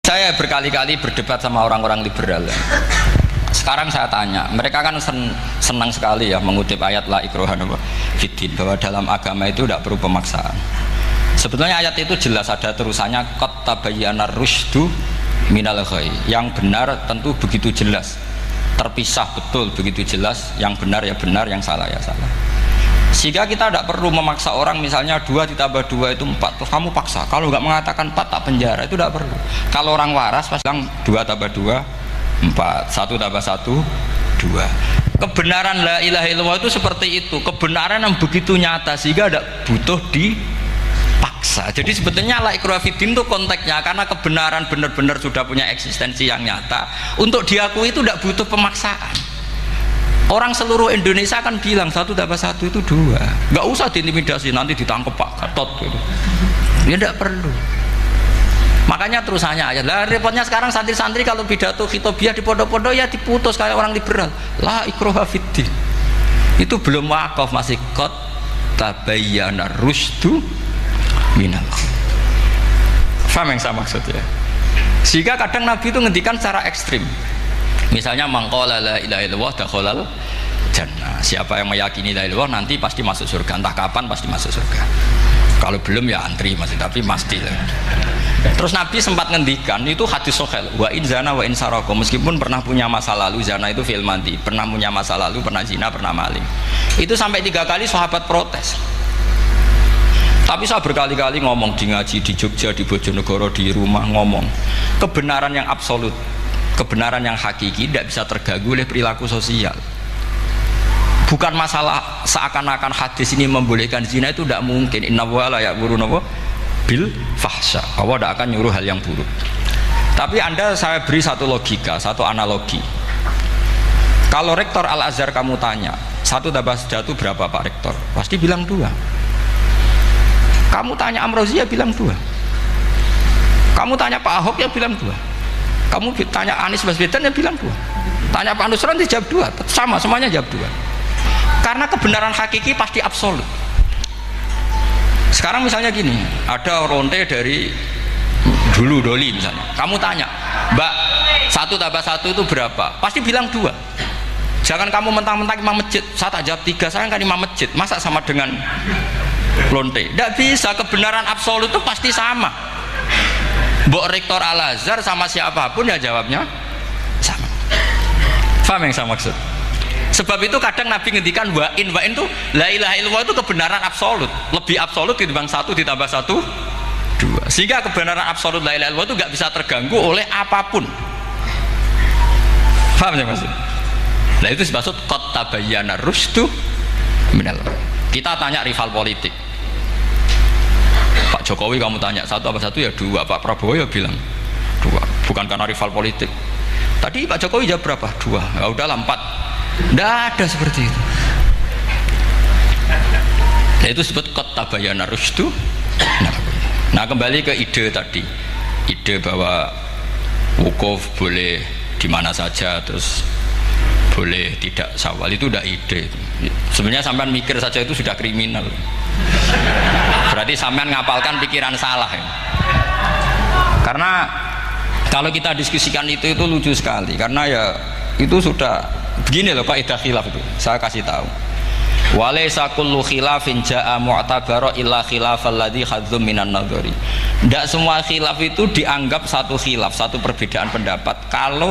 Saya berkali-kali berdebat sama orang-orang liberal. Sekarang saya tanya, mereka kan senang sekali ya mengutip ayat la ikraha fiddin, bahwa dalam agama itu tidak perlu pemaksaan. Sebetulnya ayat itu jelas ada terusannya qad tabayyana rusydu minal ghayy. Yang benar tentu begitu jelas, terpisah betul begitu jelas, yang benar ya benar, yang salah ya salah. Sehingga kita tidak perlu memaksa orang, misalnya 2 ditambah 2 itu 4, terus kamu paksa, kalau nggak mengatakan 4 tak penjara, itu tidak perlu. Kalau orang waras pasti bilang 2 tambah 2 4, 1 tambah 1 2. Kebenaran la ilaha illallah itu seperti itu, kebenaran yang begitu nyata sehingga tidak butuh dipaksa. Jadi sebetulnya la ikraha fiddin itu konteksnya, karena kebenaran benar-benar sudah punya eksistensi yang nyata, untuk diakui itu tidak butuh pemaksaan. Orang seluruh Indonesia kan bilang 1 tambah 1 itu 2, nggak usah diintimidasi nanti ditangkap Pak Gatot gitu. Ya tidak perlu. Makanya terusannya aja lah, repotnya sekarang santri-santri kalau pidato khitobiah di pondok-pondok ya diputus kayak orang liberal, la ikraha fiddin. Itu belum wakaf, masih qad tabayyana rusydu minal ghayy. Paham yang saya maksud ya? Sehingga kadang Nabi itu ngendikan secara ekstrim. Misalnya mangqala la ilaha illallah dakhalal jannah. Siapa yang meyakini la ilaha illallah nanti pasti masuk surga. Entah kapan pasti masuk surga. Kalau belum ya antri masih, tapi pasti lah. Terus Nabi sempat ngendikan, itu hadis sahih, wa in zana wa in saraka, meskipun pernah punya masa lalu, zina itu fi'il madhi, pernah punya masa lalu, pernah zina, pernah maling. Itu sampai 3 kali sahabat protes. Tapi saya berkali-kali ngomong di ngaji di Jogja, di Bojonegoro, di rumah ngomong, kebenaran yang absolut, kebenaran yang hakiki tidak bisa terganggu oleh perilaku sosial. Bukan masalah seakan-akan hadis ini membolehkan zina, itu tidak mungkin. Inna wa la ya'muru bil fahsya, Allah tidak akan nyuruh hal yang buruk. Tapi saya beri satu logika, satu analogi. Kalau rektor Al-Azhar kamu tanya 1 tambah 1 berapa Pak Rektor, pasti bilang 2. Kamu tanya Amrozi ya bilang 2. Kamu tanya Pak Ahok ya bilang 2. Kamu tanya Anies Baswedan ya bilang 2. Tanya Pak Nusron dijawab 2. Sama, semuanya jawab 2. Karena kebenaran hakiki pasti absolut. Sekarang misalnya gini, ada ronte dari dulu Doli misalnya, kamu tanya Mbak 1 tambah 1 itu berapa, pasti bilang 2. Jangan kamu mentang-mentang imam masjid, saya tak jawab 3, saya kan imam masjid, masa sama dengan lonte? Tidak bisa, kebenaran absolut itu pasti sama. Mbok rektor Al-Azhar sama siapapun ya jawabnya sama. Paham yang saya maksud? Sebab itu kadang Nabi ngendikan wa'in itu la ilaha illallah itu kebenaran absolut, lebih absolut dibanding 1 ditambah 1 2. Sehingga kebenaran absolut la ilaha illallah itu nggak bisa terganggu oleh apapun. Paham ya maksud? Nah itu maksud qad tabayyana rusydu minal ghayy. Kita tanya rival politik, Pak Jokowi kamu tanya 1 tambah 1 ya 2, Pak Prabowo ya bilang 2, bukan karena rival politik. Tadi Pak Jokowi jawab berapa? 2, ya udahlah 4. Tidak ada seperti itu. Nah, itu disebut qad tabayyana rusydu. Nah kembali ke ide tadi, ide bahwa wukuf boleh di mana saja, terus boleh tidak syawal, itu udah ide. Sebenarnya sampean mikir saja itu sudah kriminal. Berarti sampean ngapalkan pikiran salah ya. Karena kalau kita diskusikan itu lucu sekali, karena ya itu sudah begini loh kaidah khilaf itu. Saya kasih tahu. Walaysa kullu khilafin jaa mu'tabara illa khilafal ladzi khadzum minan nadhari. Tidak semua khilaf itu dianggap satu khilaf, satu perbedaan pendapat kalau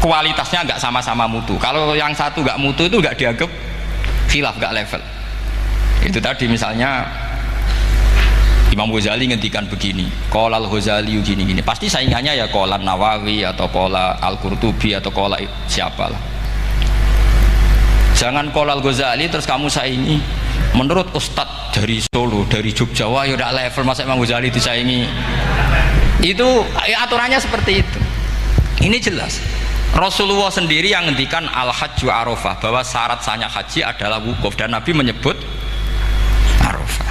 kualitasnya nggak sama-sama mutu. Kalau yang satu nggak mutu itu nggak dianggap khilaf, nggak level. Itu tadi misalnya Imam Ghazali ngendikan begini, qala al-Ghazali gini-gini, pasti saingannya ya qala Nawawi atau qala Al-Qurtubi atau qala siapalah. Jangan qala al-Ghazali terus kamu saingi menurut Ustadz dari Solo, dari Jogja, wah ya udah level, masa Imam Ghazali disaingi. Itu ya, aturannya seperti itu. Ini jelas. Rasulullah sendiri yang ngendikan al-hajju arafah, bahwa syarat sahnya haji adalah wukuf, dan Nabi menyebut arafah.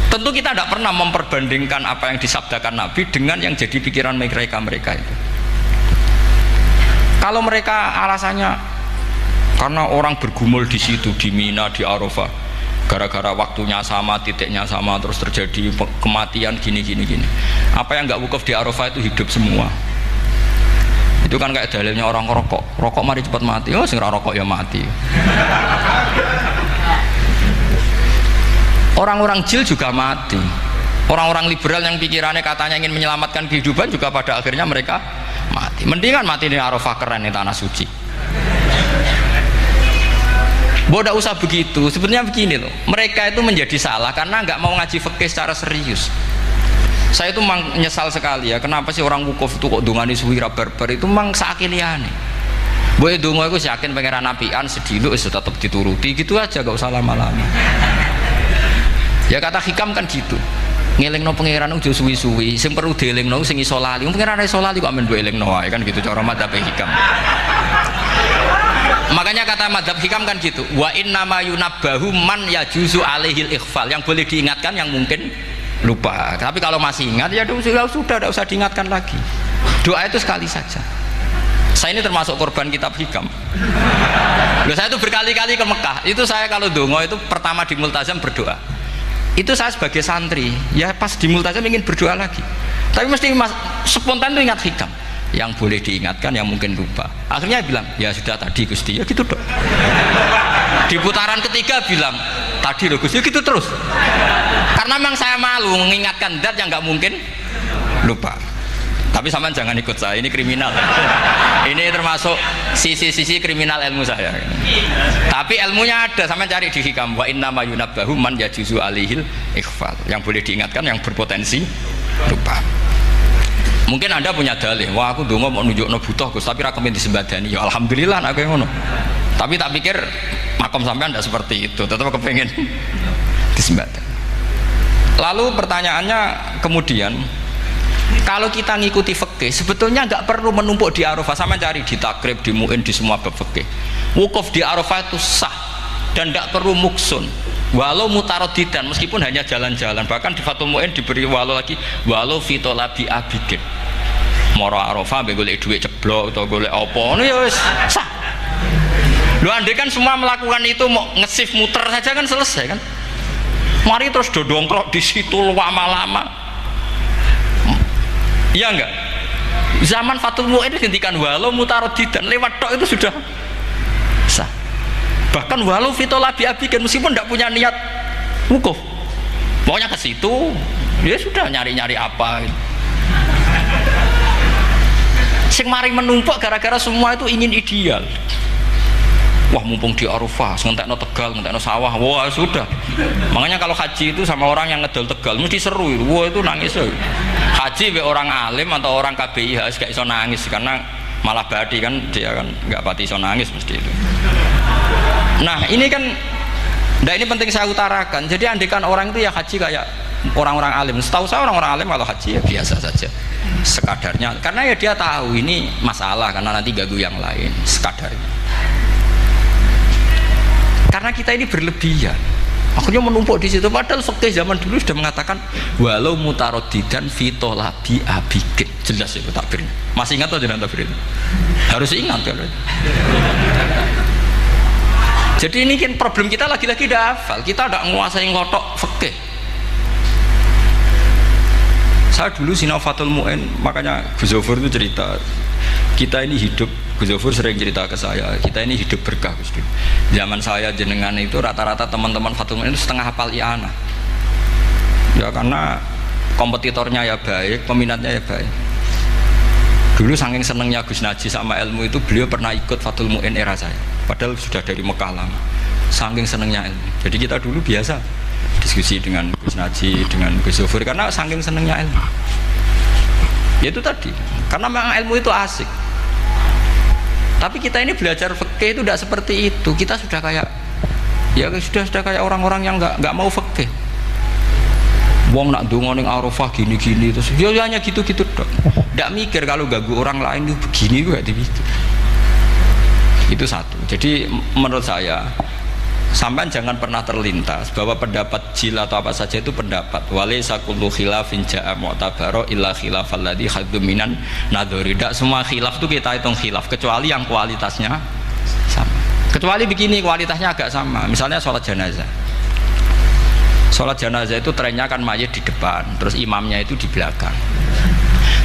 Tentu kita tidak pernah memperbandingkan apa yang disabdakan Nabi dengan yang jadi pikiran mereka itu. Kalau mereka alasannya karena orang bergumul di situ, di Mina, di Arafah, gara-gara waktunya sama, titiknya sama, terus terjadi kematian gini. Apa yang nggak wukuf di Arafah itu hidup semua. Itu kan kayak dalilnya orang rokok mari cepat mati. Oh, sing rokok ya mati. Orang-orang jil juga mati. Orang-orang liberal yang pikirannya katanya ingin menyelamatkan kehidupan juga pada akhirnya mereka mati. Mendingan mati di Arafah, keren di tanah suci. Bodoh usah begitu. Sebenarnya begini loh, mereka itu menjadi salah karena nggak mau ngaji fikih secara serius. Saya itu menyesal sekali ya, kenapa sih orang wukuf itu kok dungani suwira barbar itu mang sakiliane. Boy dongo aku yakin pangeran apian sediluk wis tetep dituruti gitu aja, gak usah lama-lama. Ya kata hikam kan gitu. Ngelingno pangeran ojo suwi-suwi, sing perlu dielingno sing iso lali. Pangeran iso lali kok men mbok elingno wae kan gitu cara madzhab hikam. Makanya kata madzhab hikam kan gitu, wa innama yunabbahu man yajuzu alaihil ikhfal, yang boleh diingatkan yang mungkin lupa. Tapi kalau masih ingat ya sudah tidak usah diingatkan lagi. Doa itu sekali saja. Saya ini termasuk korban kitab hikam. Loh, saya itu berkali-kali ke Mekah. Itu saya kalau dongo itu pertama di Multazam berdoa. Itu saya sebagai santri, ya pas di Multazam ingin berdoa lagi. Tapi mesti spontan itu ingat hikam. Yang boleh diingatkan yang mungkin lupa. Akhirnya bilang ya sudah tadi Gusti, ya gitu dok. Di putaran ketiga bilang tadi loh Gusti, gitu terus. Karena memang saya malu mengingatkan zat yang nggak mungkin lupa. Tapi sampean jangan ikut saya, ini kriminal. Ini termasuk sisi-sisi kriminal ilmu saya. Tapi ilmunya ada, sampean cari di hikam. Wa inna ma yunabbahu man yajuzu alihil ikhfal. Yang boleh diingatkan yang berpotensi lupa. Mungkin Anda punya dalih, wah aku dongo mau nunjukno butuh Gus, tapi rakemin disembadani. Ya alhamdulillah aku yang ngono. Tapi tak pikir makom sampean tidak seperti itu, tetap kepengen disembadani. Lalu pertanyaannya kemudian, kalau kita ngikuti fikih, sebetulnya nggak perlu menumpuk di Arafah. Sama cari di takrib, di mu'in, di semua bab fikih. Wukuf di Arafah itu sah dan tidak perlu muksun. Walau mutarodidan, meskipun hanya jalan-jalan. Bahkan di Fathul Mu'in diberi walau lagi, walau fitolabi abidin. Moro Arafah, golek duit ceblok atau golek apa, ini ya wis sah. Lu andai kan semua melakukan itu mau ngesif muter saja kan selesai kan. Mari terus dodongkrok di situ lama-lama. Iya enggak? Zaman Fathul Mu'in dihentikan walau mutarodidan, lewat tok itu sudah sah. Bahkan walau fitolabi abikan, meskipun tidak punya niat wukuf, pokoknya ke situ dia sudah nyari-nyari apa gitu. Sing mari menumpuk gara-gara semua itu ingin ideal. Wah mumpung di Arafah, ngentekno Tegal, ngentekno sawah, wah sudah. Makanya kalau haji itu sama orang yang ngedol Tegal mesti seru itu, wah itu nangis ya. Haji be orang alim atau orang KBIH gak iso nangis karena malah badi kan, dia kan nggak pati iso nangis mesti itu. Nah ini kan, nah ini penting saya utarakan. Jadi andikan orang itu ya haji kayak orang-orang alim. Setahu saya orang-orang alim kalau haji ya biasa saja, sekadarnya. Karena ya dia tahu ini masalah karena nanti ganggu yang lain, sekadarnya. Karena kita ini berlebihan, akhirnya menumpuk di situ. Padahal fikih zaman dulu sudah mengatakan walau mutarodidan fitolabi abikit, jelas itu takbirnya. Masih ingat atau jangan takbir itu? Harus ingat kan? Jadi ini kan problem kita lagi-lagi tidak hafal, kita tidak menguasai ngotok fikih. Saya dulu sinau Fathul Mu'in, makanya Gus Zofur itu cerita, kita ini hidup, Gus Zofur sering cerita ke saya, kita ini hidup berkah Gus. Zaman saya jenengan itu rata-rata teman-teman Fathul Mu'in itu setengah hafal i'anah. Ya karena kompetitornya ya baik, peminatnya ya baik. Dulu saking senengnya Gus Naji sama ilmu itu, beliau pernah ikut Fathul Mu'in era saya. Padahal sudah dari Mekah lama. Saking senengnya ilmu. Jadi kita dulu biasa diskusi dengan Gus Naji, dengan Gus Zofur karena saking senengnya ilmu. Ya itu tadi. Karena memang ilmu itu asik. Tapi kita ini belajar fikih itu tidak seperti itu. Kita sudah kayak, ya sudah kayak orang-orang yang nggak mau fikih. Wong nak dongo ning Arafah gini-gini terus ya hanya gitu-gitu dok. Nggak mikir kalau ganggu orang lain itu begini juga gitu. Itu satu. Jadi menurut saya sampai jangan pernah terlintas bahwa pendapat jil atau apa saja itu pendapat. Walaysa kullu khilafin ja'a mu'tabaro illa khilafal ladzi haddu minan nadhari. Tidak semua khilaf itu kita hitung khilaf kecuali yang kualitasnya sama. Kecuali begini kualitasnya agak sama. Misalnya sholat jenazah. Sholat jenazah itu trennya kan mayit di depan, terus imamnya itu di belakang.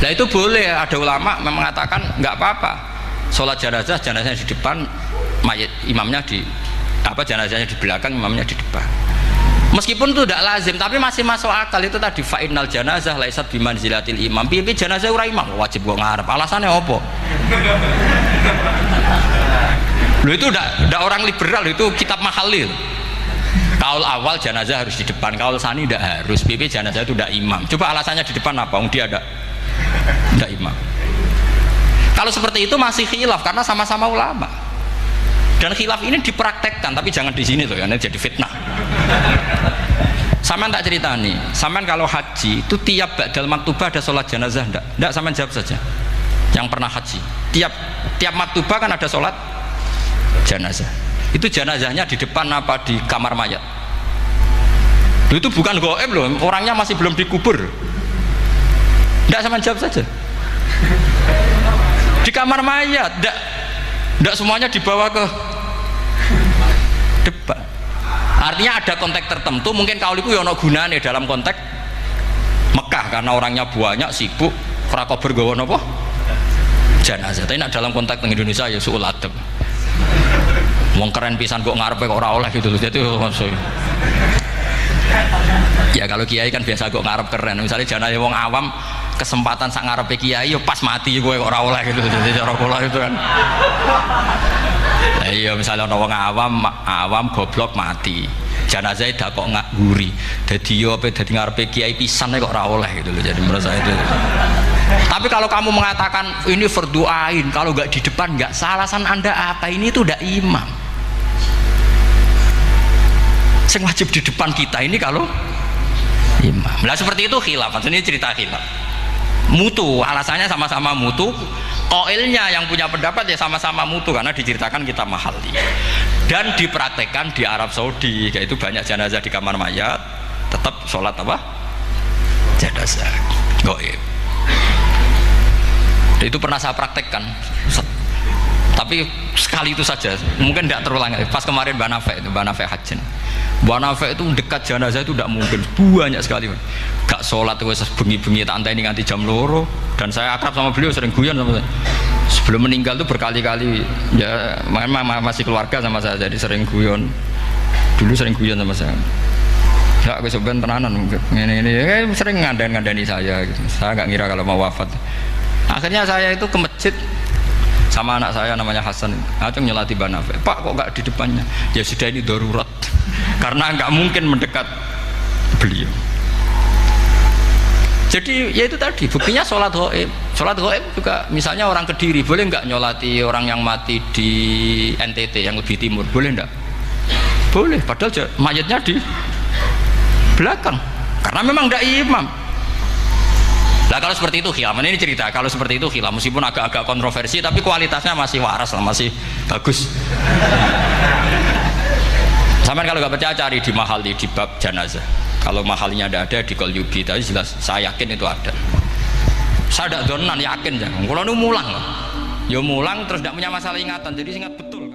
Nah itu boleh, ada ulama mengatakan nggak apa-apa. Sholat jenazahnya di depan, mayit imamnya di jenazahnya di belakang, imamnya di depan. Meskipun itu tidak lazim, tapi masih masuk akal. Itu tadi fa'innal janazah laisat bimanzilatil imam. Piye jenazah ora imam wajib kok ngarep. Alasannya apa? Loh itu tidak orang liberal, itu kitab Mahalil. Kaul awal jenazah harus di depan, kaul sani tidak harus. Piye jenazah itu tidak imam. Coba alasannya di depan apa? Dia ada tidak imam. Kalau seperti itu masih khilaf karena sama-sama ulama. Dan khilaf ini dipraktekkan, tapi jangan di sini loh, karena jadi fitnah. Saman tak cerita nih, saman kalau haji itu tiap ba'dal maktubah ada sholat jenazah enggak? Enggak, saman jawab saja. Yang pernah haji, tiap maktubah kan ada sholat jenazah. Itu jenazahnya di depan apa di kamar mayat? Itu bukan goib loh, orangnya masih belum dikubur. Enggak, saman jawab saja. Di kamar mayat, enggak semuanya dibawa ke depan. Artinya ada konteks tertentu, mungkin kauliku ya ono gunane dalam konteks Mekah karena orangnya banyak, sibuk, ora kober gawa napa? Jenazah. Tapi dalam konteks teng Indonesia ya suul adab. Wong keren pisan kok ngarepe kok ora oleh gitu. Jadi maksud. Ya kalau kiai kan biasa kok ngarep keren. Misalnya jenazah wong awam kesempatan sak ngarepe kiai yo pas mati kowe kok ora oleh gitu. Jadi cara kula itu kan. Iya misalnya orang awam goblok mati, jenazahnya dah kok nggak guri, jadi yo apa jadi ngarepe kiai pisan kok ora oleh gitu loh. Jadi menurut saya itu. Tapi kalau kamu mengatakan ini fardhu ain, kalau nggak di depan nggak salah, alasan anda apa? Ini tuh udah imam. Yang wajib di depan kita ini kalau imam. Nah seperti itu khilaf. Ini cerita khilaf. Mutu, alasannya sama-sama mutu. Koilnya yang punya pendapat ya sama-sama mutu karena diceritakan kita mahali dan dipraktekkan di Arab Saudi, yaitu banyak jenazah di kamar mayat tetap sholat apa? Jenazah goib. Itu pernah saya praktekkan, tapi sekali itu saja, mungkin tidak terulang. Pas kemarin Mbak Nafe Hajin, Mbak Nafe itu dekat jenazah itu tidak mungkin, banyak sekali. Gak sholat itu bengi-bengi tak anteni nganti jam loro. Dan saya akrab sama beliau, sering guyon sama saya. Sebelum meninggal tuh berkali-kali, ya memang masih keluarga sama saya, jadi sering guyon. Dulu sering guyon sama saya. Ya aku sebenarnya tenanan, ini sering ngandani saya gitu. Saya nggak ngira kalau mau wafat. Akhirnya saya itu ke masjid sama anak saya namanya Hasan, acung nyelati Banafe. Pak kok nggak di depannya? Ya sudah ini darurat, karena nggak mungkin mendekat beliau. Jadi ya itu tadi buktinya sholat goib. Sholat goib juga misalnya orang Kediri boleh nggak nyolati orang yang mati di NTT yang lebih timur, boleh nggak? Boleh, padahal mayatnya di belakang karena memang tidak imam. Nah kalau seperti itu khilaf, ini cerita kalau seperti itu khilaf meskipun agak-agak kontroversi tapi kualitasnya masih waras lah, masih bagus. Sampai kalau nggak percaya cari di Mahali di bab jenazah. Kalau mahalnya ada di Qalyubi, tapi jelas saya yakin itu ada. Saya tidak donan yakin jangan. Kalau nu mulang, ya mulang terus tidak punya masalah ingatan, jadi ingat betul.